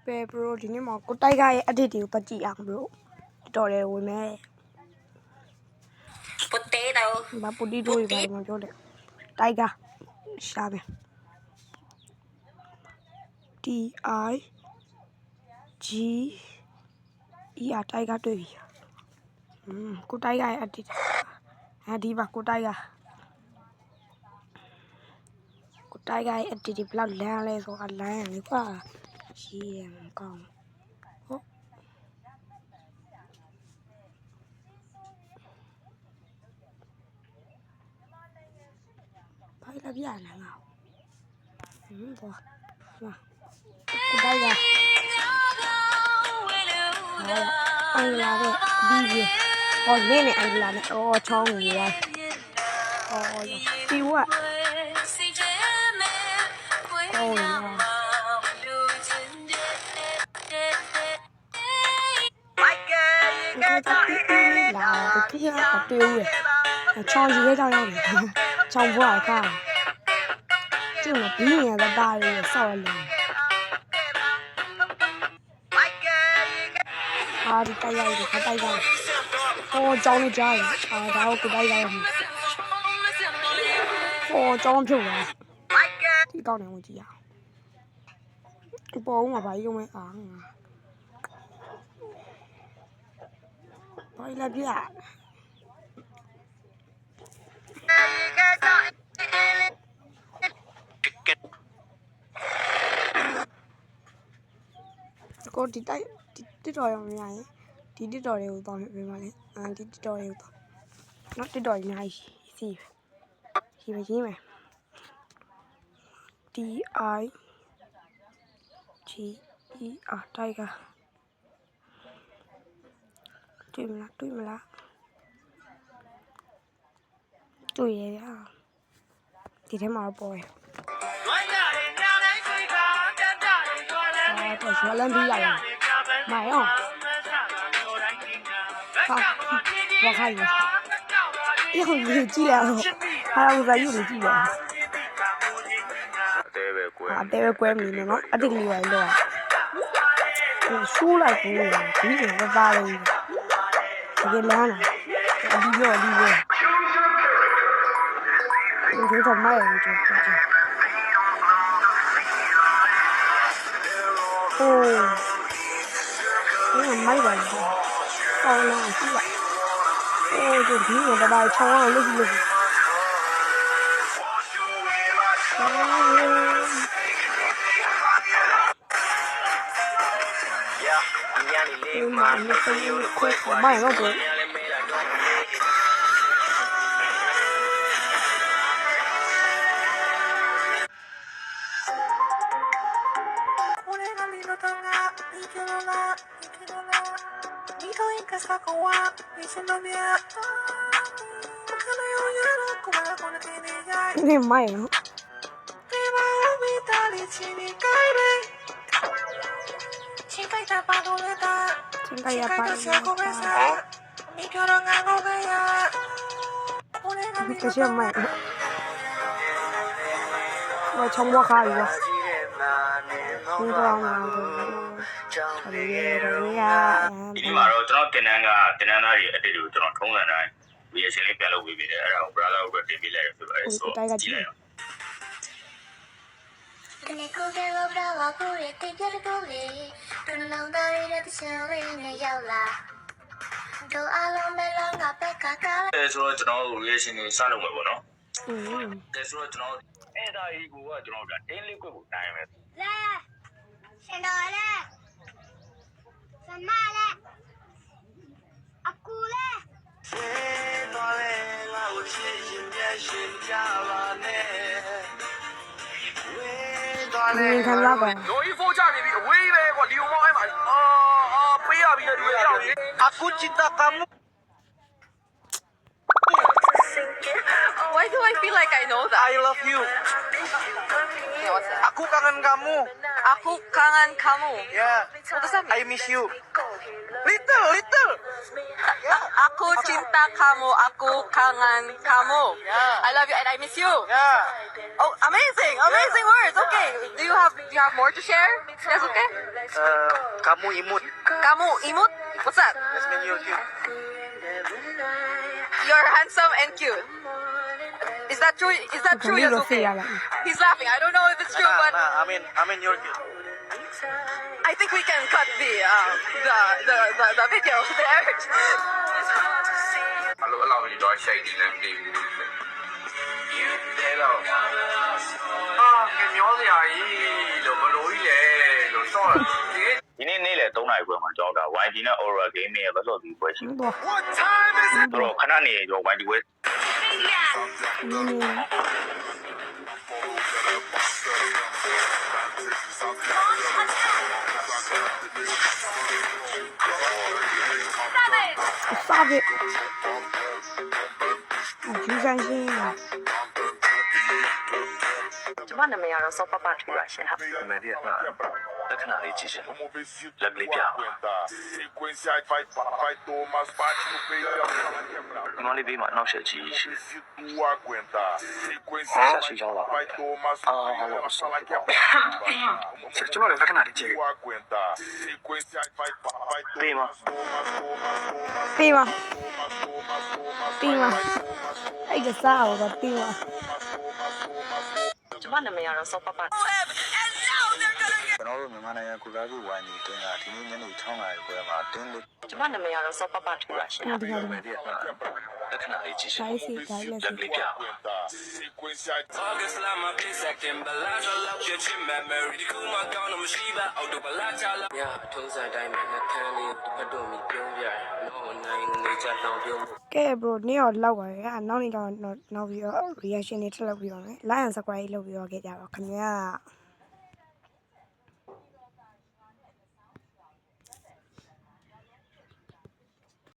ပဲဘရိုဒီနေ့မှာကိုတိုက်ကရဲ့ edit တွေကိုပတ်ကြည့်အောင်ဘရိုတော်တယ်ဝင်မယ် potato ဘာပူတီတိုးတွေဘာမှပြောတယ်တိုက်ကရှာမယ် T I G E R တိုက်ကတွေ့ပြီကိုတိုက်ကရဲ့ edit ဒီပါကိုတိုက်ကရဲ့ edit တွေဘလောက်လမ်းလဲဆိုတာလမ်းရလေကွာရှိရမကောင်းဟုတ်ဘာလဲပြရလဲငါဘောကိုတိုက်ကအန်လာတဲ့ဒီပြီးဟောနင်းနဲ့အန်လာနဲ့အော်ချောင်းကြီးရအော်ဒီဝတ်Oh no. Cái chắc tí là cái kia là tiêu rồi. Cho gì hết đâu nhỉ? Trong vỏ cả. Chứ mà tí nhà ra ba rồi sao là. À đi tay dây thì có tay dây. Ô trong đi chơi. À đâu cái tay dây. Ô trong chung rồi. Thì con này một chị à. Bố mà phải không ấy à. Đây là gì ạ? Cô tí tay tí đòi ở nhà ấy. Tí đòi đều tỏ về mà đấy. À tí đòi đều tỏ. Nó tí đòi này gì? Gì mà gì mày? T I G E R Tiger. Tùy mà lá tùy vậy á thì thế mà bồi tôi sẽ lên đi dạy mày không và hay rồi ít không gì chi là hay không ra gì chi là để quên mình nó ở đây nhiều rồi số lại của mình tí nữa ba rồi cái lá này đi vô mình thấy thằng mai rồi ô cái thằng mai vậy sao nào chứ vậy ô tôi thấy người ta bài cho lúc mà nó không có bài đâu bro cái mày nó Chinga ya para cái gì mày mà trong qua khai rồi không có màဒီမှာတော့ကျွန်တော်တင်တန်းသားတွေအတိတ်ကိုကျွန်တော်ထုံးစံတိုင်း reaction လေးပြန်လုပ်ပေးတယ်အဲ့ဒါကို brother ကိုတင်ပေးလိုက်ရဆိုတော့အဲ့ဆိုကြည့်လိုက်အောင်ဒီကိုကလောဘလာကိုရတဲ့ကြတဲ့ကိုလေတူနောင်သားရတဲ့ချမ်းလေးနဲ့ရောက်လာတို့အလုံးမဲ့လောကပဲကကားဲဆိုတော့ကျွန်တော် reaction ကိုစလုပ်မယ်ပေါ့နော်ဒါဆိုတော့ကျွန်တော်အဲ့ဒါကြီးကိုကကျွန်တော်ကတင်းလေးကွက်ကိုတိုင်းမယ်လဲရှင်တော်လဲဆမလဲအကူလဲတော်လဲငါ့ကိုချစ်ရင်မျက်ရှင်ကြပါနဲ့你看那个，容易放假你比微呗，我流氓嘛，不要比那对象，他估计他干么？Why do I feel like I know that?？I love you。what's that? Aku kangen kamu. Aku kangen kamu. Yeah. What does that mean? I miss you. Little. Aku cinta kamu. Aku kangen kamu. Yeah. I love you and I miss you. Yeah. Oh, amazing words. Okay. Do you have more to share? That's okay. Kamu imut. Kamu imut. What's that? That's mean you're cute. You're handsome and cute. Is that true? Is that true, ခလေးတော့ဖေး Yasuke? ရလိုက် He's laughing. I don't know if it's true, but Nah, I mean you're cute. I think we can cut the video there. အလိုအလောက်ကြီးတော့ရှိတ်နေတယ်နေဘူးတဲတော့ခင်မျောစရာကြီးလို့ဘလို့ကြီးလဲလို့စော့ဒီနေ့နေ့လေ3နာရီခွဲမှာကြောက်တာ YG နဲ့ Aura Gaming ရဲ့ဘက်ဆော့ဒီပွဲရှိတယ် တော့ What time is it? တော့ခဏနေကြော YG ပွဲ နင်းနေ Stop it. ယူဆိုင်ရှင် ကျမနာမည်ကတော့စောပပထူပါရှင်ဟာ မယ်ဒီကလက္ခဏာလေးကြည့်ရှင်လက်ကလေးပြပါ Sequência vai tomar parte no peito. ဒီမလေးဘေးမှာအနောက်ရှက်ကြီးရှိ Se tu aguentar. Sequência vai tomar sala que é ကျွန်တော်လည်းလက္ခဏာလေးကြည့် tu aguentar. Sequência vai ဘေးမှာ ပေးပါပေးပါအဲ့ဒါစားတော့ပေးပါ ကျမနာမည်ကတော့စောပပ ကျွန်တော်တို့မြန်မာနိုင်ငံကုလားဘူးဝိုင်းကြီးတင်တာဒီနေ့ညနေ6နာရီခွဲမှာတင်းလေး ကျမနာမည်ကတော့စောပပထူပါရှင်ဟာ ဒီက မယ်ဒီကလက္ခဏာလေးကြည့်ရှင် ဒါစီဒါလက် လက် စီ လေးပြပါ aguentar. Sequência August like my bitch acting balance I love your chin man Mary cool my gun I'm shiba auto balance I love Yeah ထုံးစံတိုင်းမှာနှကန်းလေးဖတ်တော့မီပြုံးပြရတော့နိုင်နေကြတောင်ပြုံး ကဲ bro နေ့တော့လောက်ပါရဲ့နောက်နေ့တော့နောက်ပြီးတော့ reaction တွေထပ်လုပ်ပြီးတော့မယ် like and subscribe လုပ်ပြီးတော့ခဲ့ကြပါခင်ဗျာ